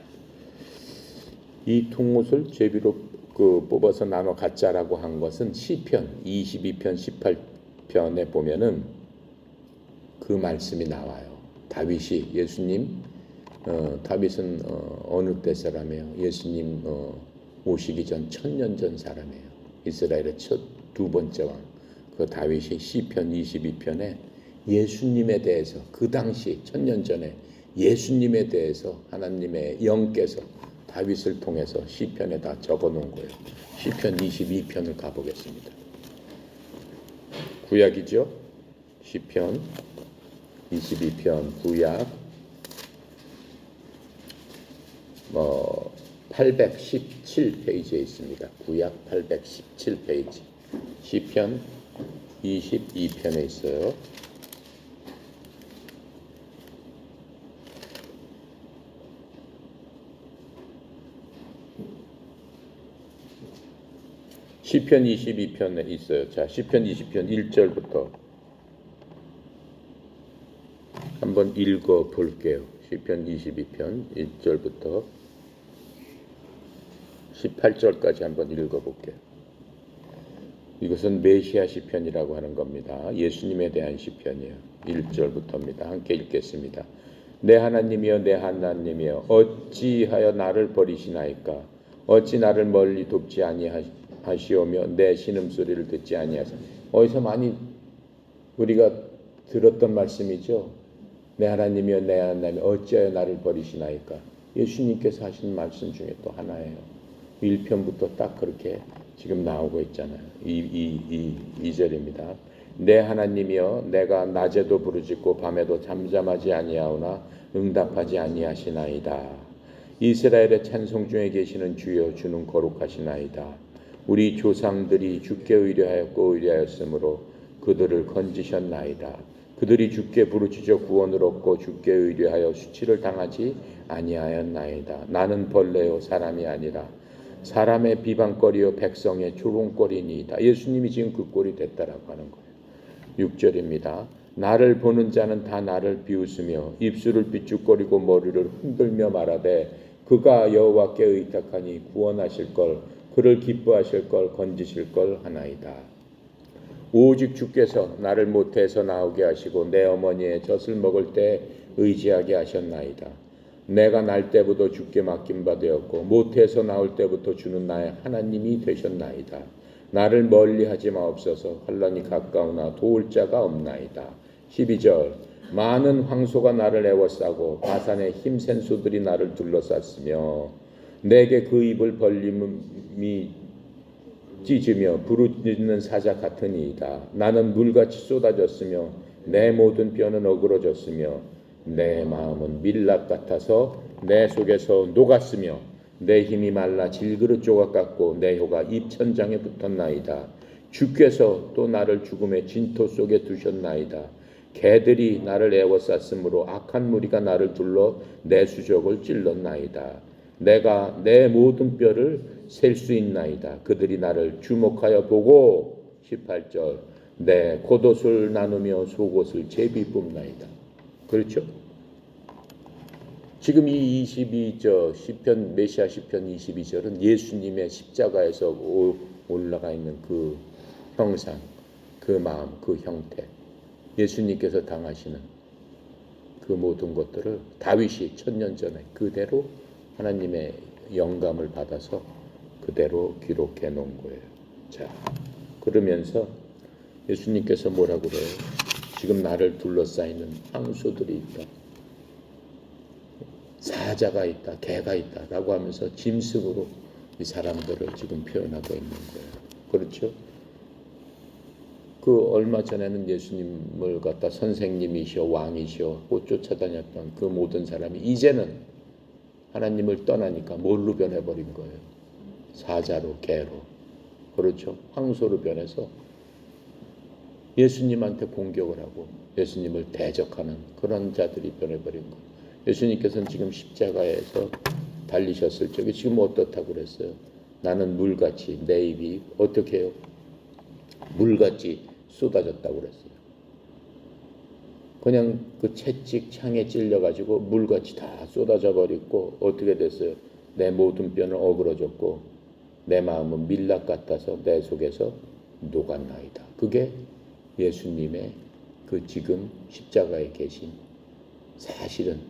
Speaker 1: 이 통옷을 제비로 뽑아서 나눠 갖자라고 한 것은 시편 22편 18편에 보면은 그 말씀이 나와요. 다윗이 다윗은 어느 때 사람이에요? 예수님 오시기 전 1000년 전 사람이에요. 이스라엘의 첫 두 번째 왕. 그 다윗이 시편 22편에 예수님에 대해서 그 당시 1000년 전에 예수님에 대해서 하나님의 영께서 다윗을 통해서 시편에 다 적어놓은 거예요. 시편 22편을 가보겠습니다. 구약이죠. 시편 22편 구약 817페이지에 있습니다. 구약 817페이지. 시편 22편에 있어요. 시편 22편에 있어요. 자, 시편 20편 1절부터 한번 읽어 볼게요. 시편 22편 1절부터 18절까지 한번 읽어 볼게요. 이것은 메시아 시편이라고 하는 겁니다. 예수님에 대한 시편이에요. 1절부터입니다. 함께 읽겠습니다. 내 하나님이여 내 하나님이여 어찌하여 나를 버리시나이까? 어찌 나를 멀리 돕지 아니하시오며 내 신음소리를 듣지 아니하시오. 어디서 많이 우리가 들었던 말씀이죠. 내 하나님이여 내 하나님이여 어찌하여 나를 버리시나이까? 예수님께서 하신 말씀 중에 또 하나예요. 1편부터 딱 그렇게 지금 나오고 있잖아요. 2절입니다. 내 하나님이여 내가 낮에도 부르짖고 밤에도 잠잠하지 아니하오나 응답하지 아니하시나이다. 이스라엘의 찬송 중에 계시는 주여 주는 거룩하시나이다. 우리 조상들이 주께 의뢰하였고 의뢰하였으므로 그들을 건지셨나이다. 그들이 주께 부르짖어 구원을 얻고 주께 의뢰하여 수치를 당하지 아니하였나이다. 나는 벌레요 사람이 아니라 사람의 비방거리요 백성의 조롱거리니이다. 예수님이 지금 그 꼴이 됐다라고 하는 거예요. 6절입니다. 나를 보는 자는 다 나를 비웃으며 입술을 비죽거리고 머리를 흔들며 말하되 그가 여호와께 의탁하니 구원하실 걸 그를 기뻐하실 걸 건지실 걸 하나이다. 오직 주께서 나를 모태에서 나오게 하시고 내 어머니의 젖을 먹을 때 의지하게 하셨나이다. 내가 날 때부터 주께 맡긴 바 되었고 모태에서 나올 때부터 주는 나의 하나님이 되셨나이다. 나를 멀리하지 마옵소서. 환난이 가까우나 도울 자가 없나이다. 12절 많은 황소가 나를 애워싸고 바산의 힘센 소들이 나를 둘러쌌으며 내게 그 입을 벌림이 찢으며 부르짖는 사자 같으니이다. 나는 물같이 쏟아졌으며 내 모든 뼈는 어그러졌으며 내 마음은 밀랍 같아서 내 속에서 녹았으며 내 힘이 말라 질그릇 조각 같고 내 혀가 입천장에 붙었나이다. 주께서 또 나를 죽음의 진토 속에 두셨나이다. 개들이 나를 애워쌌으므로 악한 무리가 나를 둘러 내 수족을 찔렀나이다. 내가 내 모든 뼈를 셀 수 있나이다. 그들이 나를 주목하여 보고 18절 내 겉옷을 나누며 속옷을 제비 뽑나이다. 그렇죠? 지금 이 22절 시편 메시아 시편 22절은 예수님의 십자가에서 올라가 있는 그 형상, 그 마음, 그 형태, 예수님께서 당하시는 그 모든 것들을 다윗이 1000년 전에 그대로 하나님의 영감을 받아서 그대로 기록해 놓은 거예요. 자, 그러면서 예수님께서 뭐라고 그래요? 지금 나를 둘러싸이는 황소들이 있다. 사자가 있다. 개가 있다. 라고 하면서 짐승으로 이 사람들을 지금 표현하고 있는 거예요. 그렇죠? 그 얼마 전에는 예수님을 갖다 선생님이시여 왕이시여 곧 쫓아다녔던 그 모든 사람이 이제는 하나님을 떠나니까 뭘로 변해버린 거예요? 사자로, 개로. 그렇죠? 황소로 변해서 예수님한테 공격을 하고 예수님을 대적하는 그런 자들이 변해버린 거예요. 예수님께서는 지금 십자가에서 달리셨을 적에 지금 어떻다고 그랬어요? 나는 물같이 내 입이 어떻게 해요? 물같이 쏟아졌다고 그랬어요. 그냥 그 채찍 창에 찔려가지고 물같이 다 쏟아져 버리고 어떻게 됐어요? 내 모든 뼈는 어그러졌고 내 마음은 밀랍 같아서 내 속에서 녹았나이다. 그게 예수님의 그 지금 십자가에 계신 사실은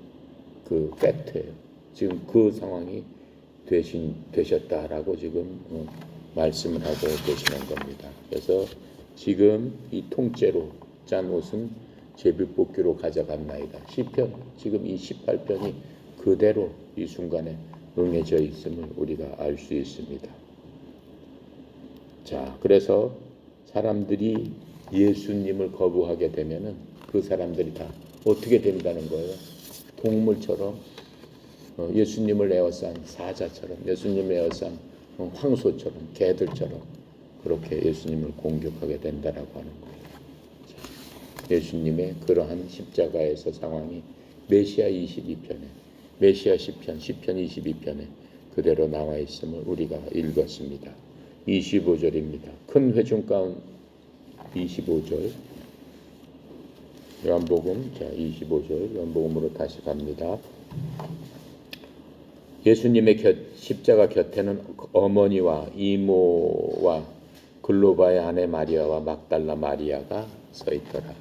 Speaker 1: 그 팩트예요. 지금 그 상황이 되셨다라고 지금 말씀을 하고 계시는 겁니다. 그래서 지금 이 통째로 짠 옷은 제비뽑기로 가져갔나이다. 시편 지금 이 18편이 그대로 이 순간에 응해져 있음을 우리가 알 수 있습니다. 자, 그래서 사람들이 예수님을 거부하게 되면은 그 사람들이 다 어떻게 된다는 거예요? 동물처럼 예수님을 에워싼 사자처럼, 예수님을 에워싼 황소처럼, 개들처럼 그렇게 예수님을 공격하게 된다라고 하는 거예요. 예수님의 그러한 십자가에서 상황이 메시아 22편에, 메시아 10편, 10편 22편에 그대로 나와 있음을 우리가 읽었습니다. 25절입니다. 큰 회중 가운 25절 요한복음, 자 25절 요한복음으로 다시 갑니다. 예수님의 십자가 곁에는 어머니와 이모와 글로바의 아내 마리아와 막달라 마리아가 서 있더라.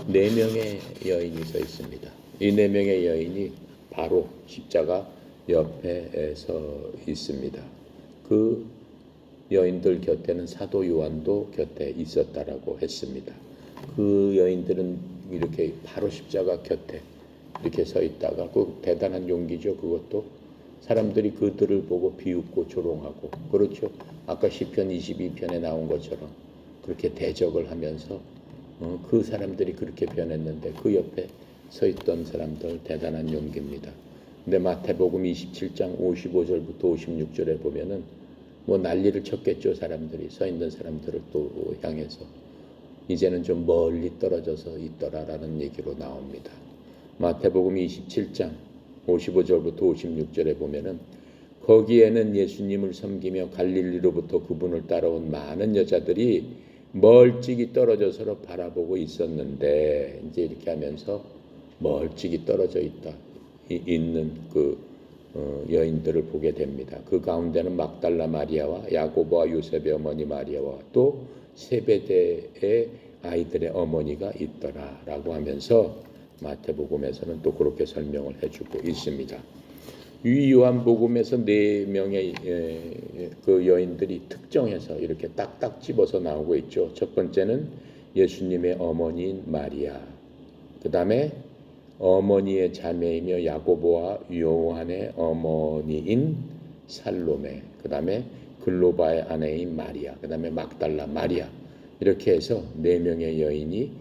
Speaker 1: 4명의 여인이 서 있습니다. 이 4명의 여인이 바로 십자가 옆에 서 있습니다. 그 여인들 곁에는 사도 요한도 곁에 있었다라고 했습니다. 그 여인들은 이렇게 바로 십자가 곁에 이렇게 서 있다가 그 대단한 용기죠. 그것도 사람들이 그들을 보고 비웃고 조롱하고, 그렇죠. 아까 시편 22편에 나온 것처럼 그렇게 대적을 하면서 그 사람들이 그렇게 변했는데 그 옆에 서 있던 사람들 대단한 용기입니다. 근데 마태복음 27장 55절부터 56절에 보면은 뭐 난리를 쳤겠죠. 사람들이 서 있는 사람들을 또 향해서 이제는 좀 멀리 떨어져서 있더라라는 얘기로 나옵니다. 마태복음 27장 55절부터 56절에 보면은 거기에는 예수님을 섬기며 갈릴리로부터 그분을 따라온 많은 여자들이 멀찍이 떨어져서 바라보고 있었는데, 이제 이렇게 하면서 멀찍이 떨어져 있는 그 여인들을 보게 됩니다. 그 가운데는 막달라 마리아와 야고보와 요셉의 어머니 마리아와 또 세베대의 아이들의 어머니가 있더라라고 하면서 마태복음에서는 또 그렇게 설명을 해주고 있습니다. 이 요한복음에서 4명의 그 여인들이 특정해서 이렇게 딱딱 집어서 나오고 있죠. 첫 번째는 예수님의 어머니인 마리아, 그 다음에 어머니의 자매이며 야고보와 요한의 어머니인 살로메, 그 다음에 글로바의 아내인 마리아, 그 다음에 막달라 마리아, 이렇게 해서 4명의 여인이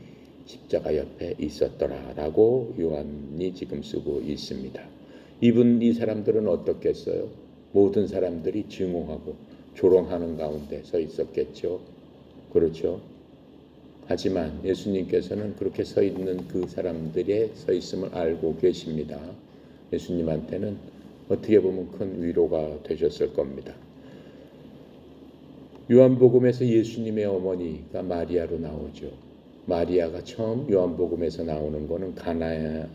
Speaker 1: 십자가 옆에 있었더라라고 요한이 지금 쓰고 있습니다. 이 사람들은 어떻겠어요? 모든 사람들이 증오하고 조롱하는 가운데 서 있었겠죠. 그렇죠. 하지만 예수님께서는 그렇게 서 있는 그 사람들의 서 있음을 알고 계십니다. 예수님한테는 어떻게 보면 큰 위로가 되셨을 겁니다. 요한복음에서 예수님의 어머니가 마리아로 나오죠. 마리아가 처음 요한복음에서 나오는 것은 가나의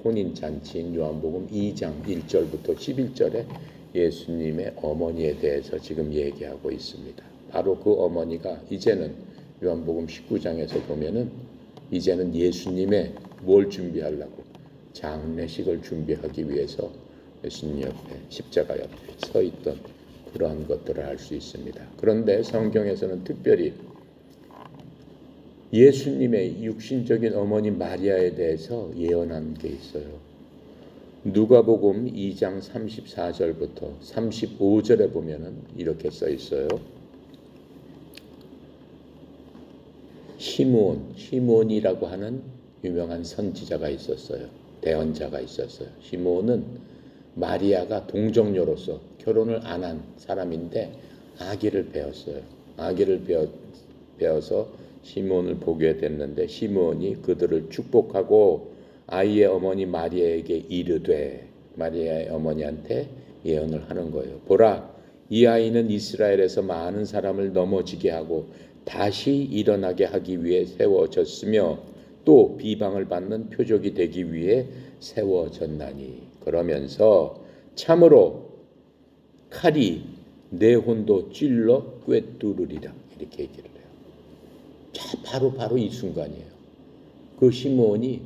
Speaker 1: 혼인잔치인 요한복음 2장 1절부터 11절에 예수님의 어머니에 대해서 지금 얘기하고 있습니다. 바로 그 어머니가 이제는 요한복음 19장에서 보면은 이제는 예수님의 뭘 준비하려고? 장례식을 준비하기 위해서 예수님 옆에 십자가 옆에 서 있던 그러한 것들을 알 수 있습니다. 그런데 성경에서는 특별히 예수님의 육신적인 어머니 마리아에 대해서 예언한 게 있어요. 누가복음 2장 34절부터 35절에 보면은 이렇게 써 있어요. 시므온이라고 하는 유명한 선지자가 있었어요. 대언자가 있었어요. 시므온은 마리아가 동정녀로서 결혼을 안 한 사람인데 아기를 배웠어요. 아기를 배워서 시므온을 보게 됐는데 시므온이 그들을 축복하고 아이의 어머니 마리아에게 이르되, 마리아의 어머니한테 예언을 하는 거예요. 보라, 이 아이는 이스라엘에서 많은 사람을 넘어지게 하고 다시 일어나게 하기 위해 세워졌으며 또 비방을 받는 표적이 되기 위해 세워졌나니. 그러면서 참으로 칼이 내 혼도 찔러 꿰뚫으리라 이렇게 얘기를 해요. 자, 바로 이 순간이에요. 그 시므온이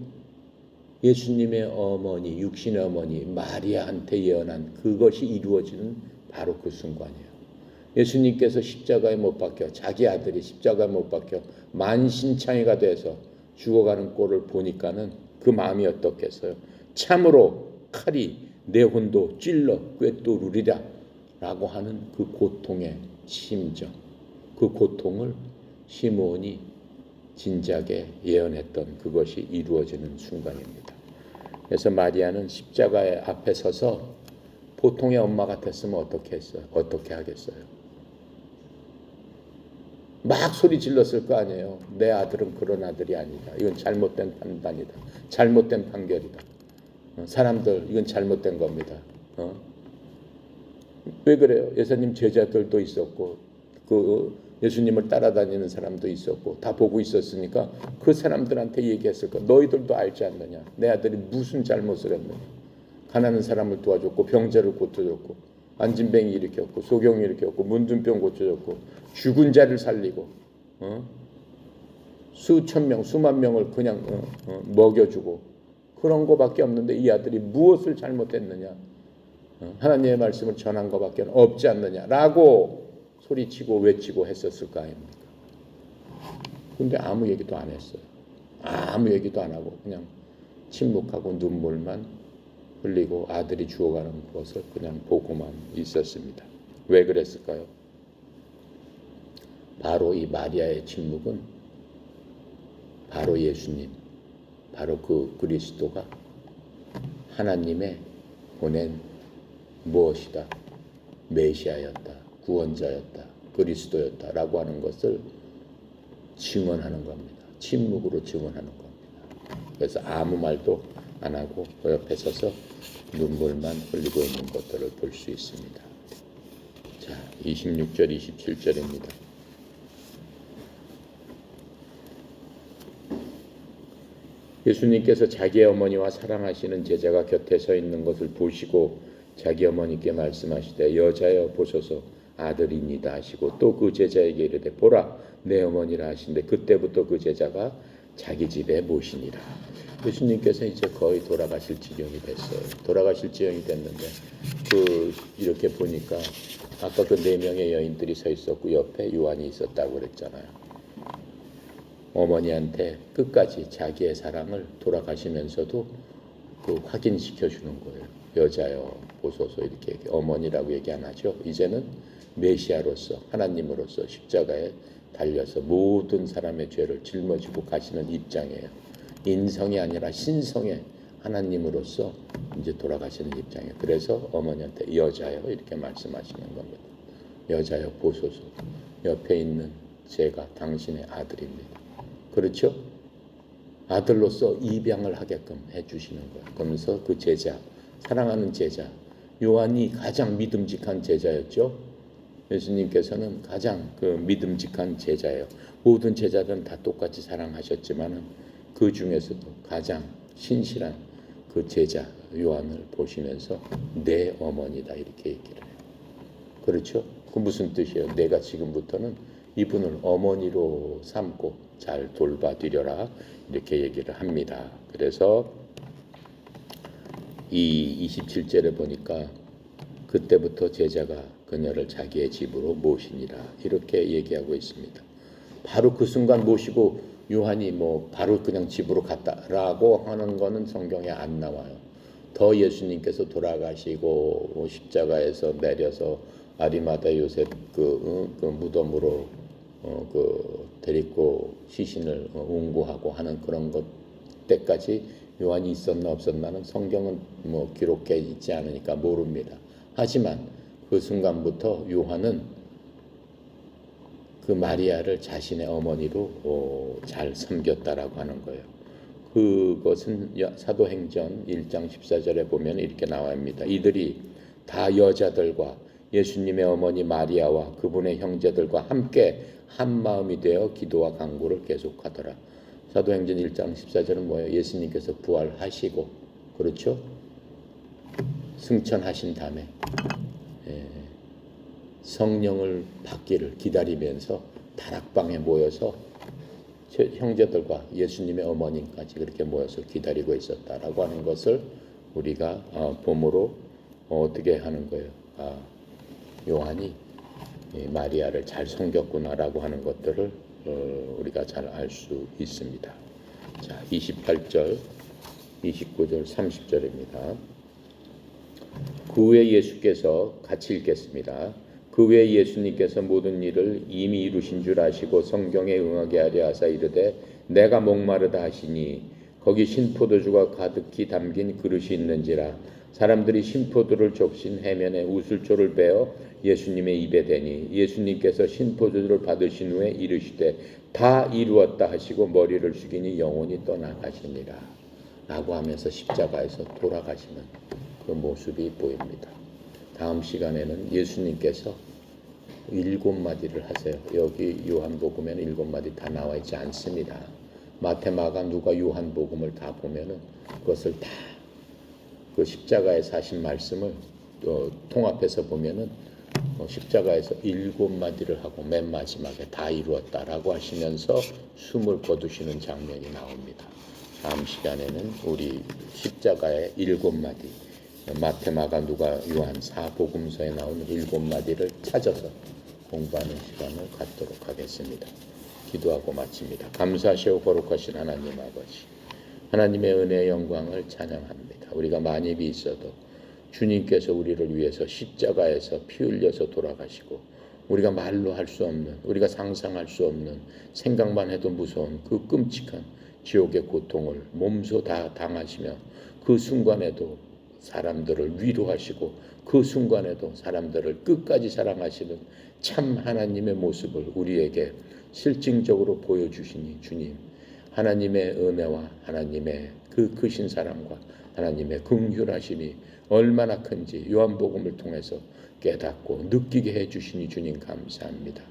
Speaker 1: 예수님의 어머니, 육신의 어머니 마리아한테 예언한 그것이 이루어지는 바로 그 순간이에요. 예수님께서 십자가에 못 박혀, 자기 아들이 십자가에 못 박혀 만신창이가 돼서 죽어가는 꼴을 보니까는 그 마음이 어떻겠어요? 참으로 칼이 내 혼도 찔러 꿰뚫으리라 라고 하는 그 고통의 심정, 그 고통을 시므온이 진작에 예언했던 그것이 이루어지는 순간입니다. 그래서 마리아는 십자가의 앞에 서서 보통의 엄마 같았으면 어떻게 하겠어요? 막 소리 질렀을 거 아니에요. 내 아들은 그런 아들이 아니다. 이건 잘못된 판단이다. 잘못된 판결이다. 사람들 이건 잘못된 겁니다. 왜 그래요? 예수님 제자들도 있었고 그 예수님을 따라다니는 사람도 있었고 다 보고 있었으니까 그 사람들한테 얘기했을 거. 너희들도 알지 않느냐? 내 아들이 무슨 잘못을 했느냐? 가난한 사람을 도와줬고 병자를 고쳐줬고 안진뱅이 일으켰고 소경이 일으켰고 문둥병 고쳐줬고 죽은 자를 살리고 수천 명 수만 명을 그냥 먹여주고 그런 거밖에 없는데 이 아들이 무엇을 잘못했느냐? 하나님의 말씀을 전한 것밖에 없지 않느냐라고 소리치고 외치고 했었을 거 아닙니까? 근데 아무 얘기도 안 했어요. 아무 얘기도 안 하고 그냥 침묵하고 눈물만 흘리고 아들이 죽어가는 것을 그냥 보고만 있었습니다. 왜 그랬을까요? 바로 이 마리아의 침묵은 바로 예수님, 바로 그 그리스도가 하나님의 보낸 무엇이다? 메시아였다, 구원자였다, 그리스도였다라고 하는 것을 증언하는 겁니다. 침묵으로 증언하는 겁니다. 그래서 아무 말도 안 하고 그 옆에 서서 눈물만 흘리고 있는 것들을 볼 수 있습니다. 자, 26절, 27절입니다. 예수님께서 자기 어머니와 사랑하시는 제자가 곁에 서 있는 것을 보시고 자기 어머니께 말씀하시되 여자여 보소서 아들입니다 하시고 또 그 제자에게 이르되 보라 내 어머니라 하신데 그때부터 그 제자가 자기 집에 모시니라. 예수님께서 이제 거의 돌아가실 지경이 됐어요. 돌아가실 지경이 됐는데 이렇게 보니까 아까 그 4명의 여인들이 서 있었고 옆에 요한이 있었다고 그랬잖아요. 어머니한테 끝까지 자기의 사랑을 돌아가시면서도 확인시켜 주는 거예요. 여자여 보소서 이렇게 어머니라고 얘기 안 하죠. 이제는 메시아로서 하나님으로서 십자가에 달려서 모든 사람의 죄를 짊어지고 가시는 입장이에요. 인성이 아니라 신성의 하나님으로서 이제 돌아가시는 입장이에요. 그래서 어머니한테 여자여 이렇게 말씀하시는 겁니다. 여자여 보소서 옆에 있는 제가 당신의 아들입니다. 그렇죠? 아들로서 입양을 하게끔 해주시는 거예요. 그러면서 그 제자, 사랑하는 제자, 요한이 가장 믿음직한 제자였죠. 예수님께서는 가장 믿음직한 제자예요. 모든 제자들은 다 똑같이 사랑하셨지만은 그 중에서도 가장 신실한 그 제자 요한을 보시면서 내 어머니다 이렇게 얘기를 해요. 그렇죠? 그 무슨 뜻이에요? 내가 지금부터는 이분을 어머니로 삼고 잘 돌봐드려라 이렇게 얘기를 합니다. 그래서 이 27절에 보니까 그때부터 제자가 그녀를 자기의 집으로 모시니라 이렇게 얘기하고 있습니다. 바로 그 순간 모시고 요한이 바로 그냥 집으로 갔다라고 하는 거는 성경에 안 나와요. 더 예수님께서 돌아가시고 십자가에서 내려서 아리마다 요셉 그 무덤으로 데리고 시신을 운구하고 하는 그런 것 때까지 요한이 있었나 없었나는 성경은 기록해 있지 않으니까 모릅니다. 하지만 그 순간부터 요한은 그 마리아를 자신의 어머니로 잘 섬겼다라고 하는 거예요. 그것은 사도행전 1장 14절에 보면 이렇게 나옵니다. 이들이 다 여자들과 예수님의 어머니 마리아와 그분의 형제들과 함께 한 마음이 되어 기도와 간구를 계속하더라. 사도행전 1장 14절은 뭐예요? 예수님께서 부활하시고, 그렇죠? 승천하신 다음에 성령을 받기를 기다리면서 다락방에 모여서 형제들과 예수님의 어머님까지 그렇게 모여서 기다리고 있었다라고 하는 것을 우리가 봄으로 어떻게 하는 거예요? 요한이 마리아를 잘 섬겼구나라고 하는 것들을 우리가 잘 알 수 있습니다. 자, 28절, 29절, 30절입니다. 그 후에 예수께서 같이 읽겠습니다. 그 후에 예수님께서 모든 일을 이미 이루신 줄 아시고 성경에 응하게 하려 하사 이르되 내가 목마르다 하시니 거기 신포도주가 가득히 담긴 그릇이 있는지라. 사람들이 신포도를 적신 해면에 우슬초를 베어 예수님의 입에 대니 예수님께서 신포도주를 받으신 후에 이르시되 다 이루었다 하시고 머리를 숙이니 영혼이 떠나가시니라 라고 하면서 십자가에서 돌아가시는 그 모습이 보입니다. 다음 시간에는 예수님께서 7마디를 하세요. 여기 요한복음에는 7마디 다 나와 있지 않습니다. 마태, 마가, 누가, 요한복음을 다 보면은 그것을 다 그 십자가에서 하신 말씀을 또 통합해서 보면은 십자가에서 7마디를 하고 맨 마지막에 다 이루었다라고 하시면서 숨을 거두시는 장면이 나옵니다. 다음 시간에는 우리 십자가의 7마디, 마태, 마가, 누가, 요한 4복음서에 나오는 7마디를 찾아서 공부하는 시간을 갖도록 하겠습니다. 기도하고 마칩니다. 감사하시오 거룩하신 하나님 아버지, 하나님의 은혜의 영광을 찬양합니다. 우리가 만입이 있어도 주님께서 우리를 위해서 십자가에서 피 흘려서 돌아가시고 우리가 말로 할 수 없는, 우리가 상상할 수 없는, 생각만 해도 무서운 그 끔찍한 지옥의 고통을 몸소 다 당하시며 그 순간에도 사람들을 위로하시고 그 순간에도 사람들을 끝까지 사랑하시는 참 하나님의 모습을 우리에게 실증적으로 보여주시니 주님, 하나님의 은혜와 하나님의 그 크신 사랑과 하나님의 긍휼하심이 얼마나 큰지 요한복음을 통해서 깨닫고 느끼게 해주시니 주님 감사합니다.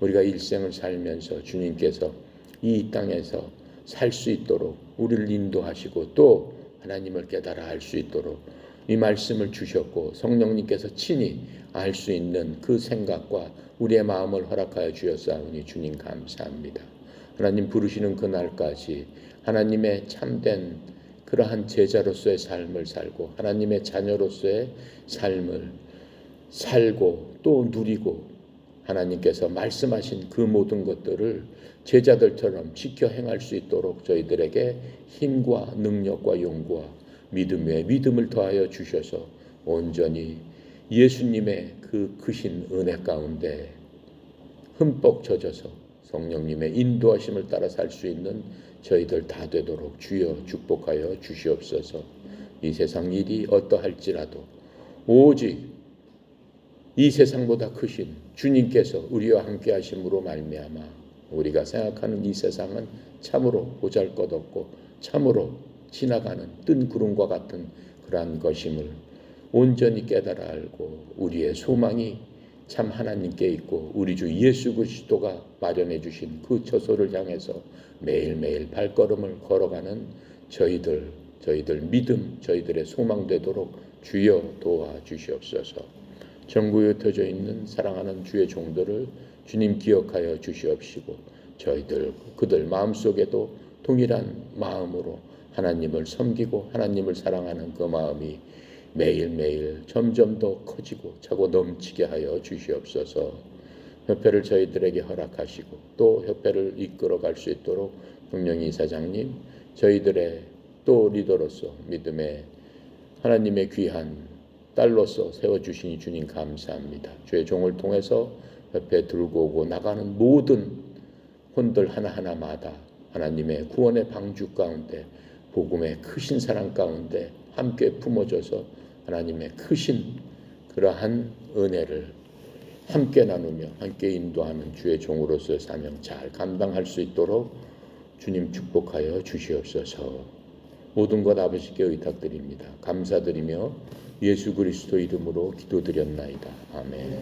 Speaker 1: 우리가 일생을 살면서 주님께서 이 땅에서 살 수 있도록 우리를 인도하시고 또 하나님을 깨달아 알 수 있도록 이 말씀을 주셨고 성령님께서 친히 알 수 있는 그 생각과 우리의 마음을 허락하여 주셨사오니 주님 감사합니다. 하나님 부르시는 그날까지 하나님의 참된 그러한 제자로서의 삶을 살고 하나님의 자녀로서의 삶을 살고 또 누리고 하나님께서 말씀하신 그 모든 것들을 제자들처럼 지켜 행할 수 있도록 저희들에게 힘과 능력과 용기와 믿음을 더하여 주셔서 온전히 예수님의 그 크신 은혜 가운데 흠뻑 젖어서 성령님의 인도하심을 따라 살 수 있는 저희들 다 되도록 주여 축복하여 주시옵소서. 이 세상 일이 어떠할지라도 오직 이 세상보다 크신 주님께서 우리와 함께 하심으로 말미암아 우리가 생각하는 이 세상은 참으로 보잘것없고 참으로 지나가는 뜬 구름과 같은 그러한 것임을 온전히 깨달아 알고 우리의 소망이 참 하나님께 있고 우리 주 예수 그리스도가 마련해 주신 그 처소를 향해서 매일매일 발걸음을 걸어가는 저희들 믿음, 저희들의 소망 되도록 주여 도와주시옵소서. 전국에 흩어져 있는 사랑하는 주의 종들을 주님 기억하여 주시옵시고 그들 마음속에도 동일한 마음으로 하나님을 섬기고 하나님을 사랑하는 그 마음이 매일매일 점점 더 커지고 차고 넘치게 하여 주시옵소서. 협회를 저희들에게 허락하시고 또 협회를 이끌어갈 수 있도록 동영희 이사장님, 저희들의 또 리더로서 믿음의 하나님의 귀한 딸로서 세워주시니 주님 감사합니다. 주의 종을 통해서 협회 들고 오고 나가는 모든 혼들 하나하나마다 하나님의 구원의 방주 가운데 복음의 크신 사랑 가운데 함께 품어줘서 하나님의 크신 그러한 은혜를 함께 나누며 함께 인도하는 주의 종으로서의 사명 잘 감당할 수 있도록 주님 축복하여 주시옵소서. 모든 것 아버지께 의탁드립니다. 감사드리며 예수 그리스도 이름으로 기도드렸나이다. 아멘.